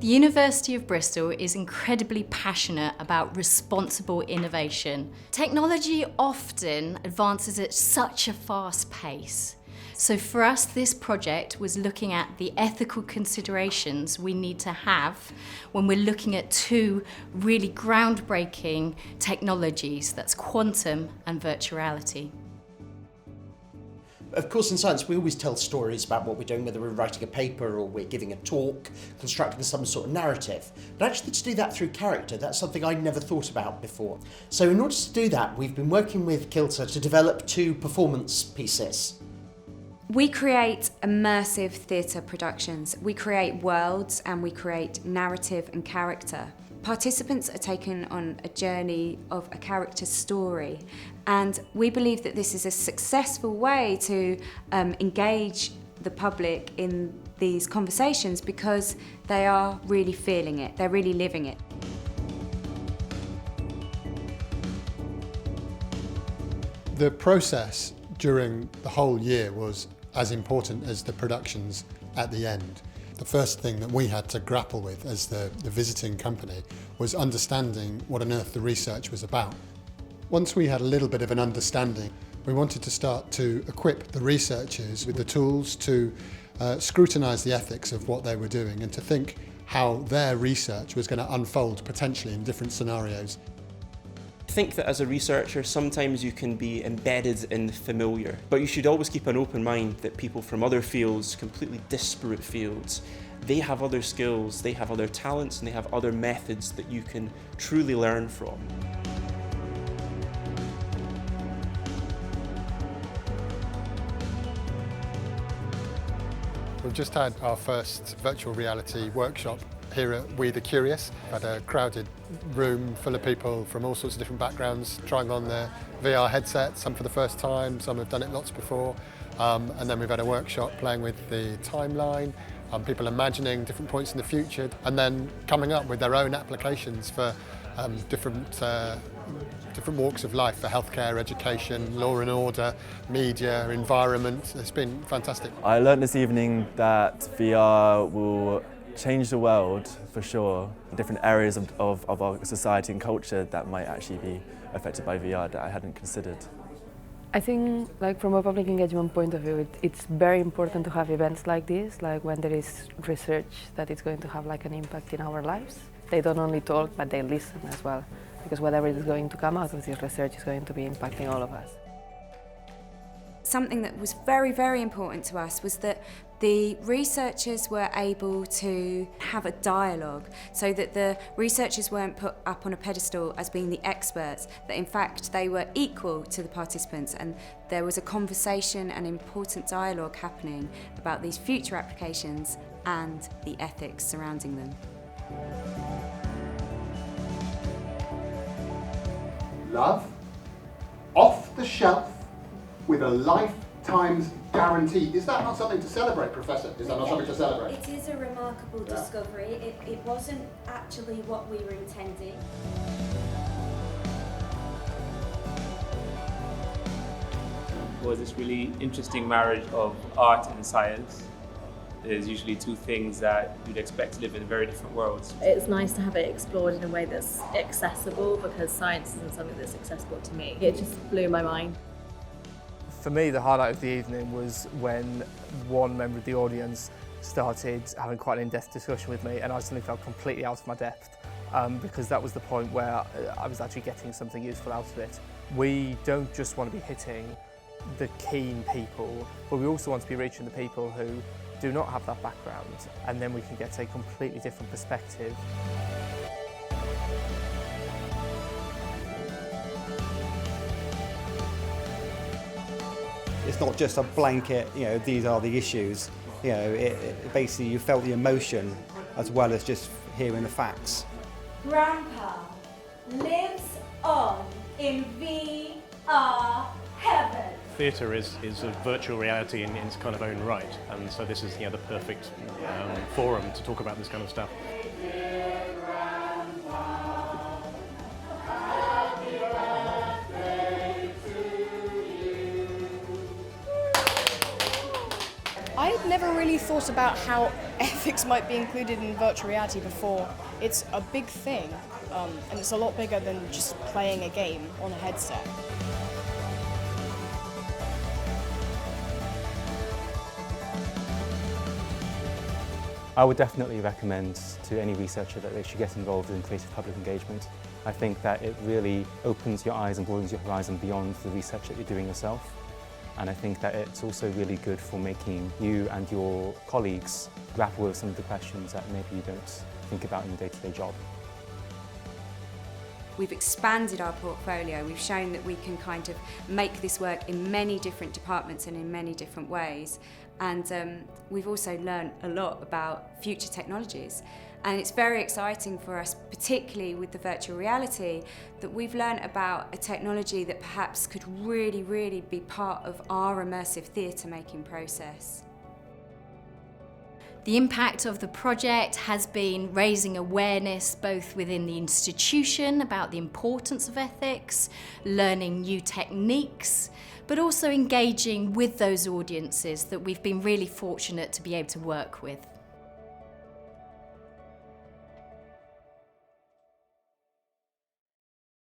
The University of Bristol is incredibly passionate about responsible innovation. Technology often advances at such a fast pace. So for us, this project was looking at the ethical considerations we need to have when we're looking at two really groundbreaking technologies, that's quantum and virtuality. Of course, in science, we always tell stories about what we're doing, whether we're writing a paper or we're giving a talk, constructing some sort of narrative. But actually to do that through character, that's something I'd never thought about before. So in order to do that, we've been working with Kilter to develop two performance pieces. We create immersive theatre productions. We create worlds and we create narrative and character. Participants are taken on a journey of a character story, and we believe that this is a successful way to engage the public in these conversations because they are really feeling it, they're really living it. The process during the whole year was as important as the productions at the end. The first thing that we had to grapple with as the visiting company was understanding what on earth the research was about. Once we had a little bit of an understanding, we wanted to start to equip the researchers with the tools to scrutinise the ethics of what they were doing and to think how their research was going to unfold potentially in different scenarios. I think that as a researcher, sometimes you can be embedded in the familiar, but you should always keep an open mind that people from other fields, completely disparate fields, they have other skills, they have other talents, and they have other methods that you can truly learn from. We've just had our first virtual reality workshop here at We the Curious. Had a crowded room full of people from all sorts of different backgrounds trying on their VR headsets, some for the first time, some have done it lots before. And then we've had a workshop playing with the timeline, people imagining different points in the future and then coming up with their own applications for different walks of life, for healthcare, education, law and order, media, environment. It's been fantastic. I learnt this evening that VR will change the world for sure. Different areas of our society and culture that might actually be affected by VR that I hadn't considered. I think, like, from a public engagement point of view, it's very important to have events like this, like when there is research that is going to have like an impact in our lives. They don't only talk, but they listen as well, because whatever is going to come out of this research is going to be impacting all of us. Something that was very, very important to us was that the researchers were able to have a dialogue so that the researchers weren't put up on a pedestal as being the experts, that in fact they were equal to the participants and there was a conversation and important dialogue happening about these future applications and the ethics surrounding them. Love, off the shelf, with a lifetime's guarantee. Is that not something to celebrate, Professor? Is that not something to celebrate? It is a remarkable discovery. It wasn't actually what we were intending. It was this really interesting marriage of art and science. There's usually two things that you'd expect to live in very different worlds. It's nice to have it explored in a way that's accessible, because science isn't something that's accessible to me. It just blew my mind. For me, the highlight of the evening was when one member of the audience started having quite an in-depth discussion with me, and I suddenly felt completely out of my depth because that was the point where I was actually getting something useful out of it. We don't just want to be hitting the keen people, but we also want to be reaching the people who do not have that background, and then we can get a completely different perspective. It's not just a blanket, these are the issues. It basically you felt the emotion as well as just hearing the facts. Grandpa lives on in VR heaven. Theatre is a virtual reality in its kind of own right, and so this is the perfect forum to talk about this kind of stuff. I've never really thought about how ethics might be included in virtual reality before. It's a big thing, and it's a lot bigger than just playing a game on a headset. I would definitely recommend to any researcher that they should get involved in creative public engagement. I think that it really opens your eyes and broadens your horizon beyond the research that you're doing yourself. And I think that it's also really good for making you and your colleagues grapple with some of the questions that maybe you don't think about in your day-to-day job. We've expanded our portfolio. We've shown that we can kind of make this work in many different departments and in many different ways. And we've also learned a lot about future technologies. And it's very exciting for us, particularly with the virtual reality, that we've learned about a technology that perhaps could really, really be part of our immersive theatre making process. The impact of the project has been raising awareness both within the institution about the importance of ethics, learning new techniques, but also engaging with those audiences that we've been really fortunate to be able to work with.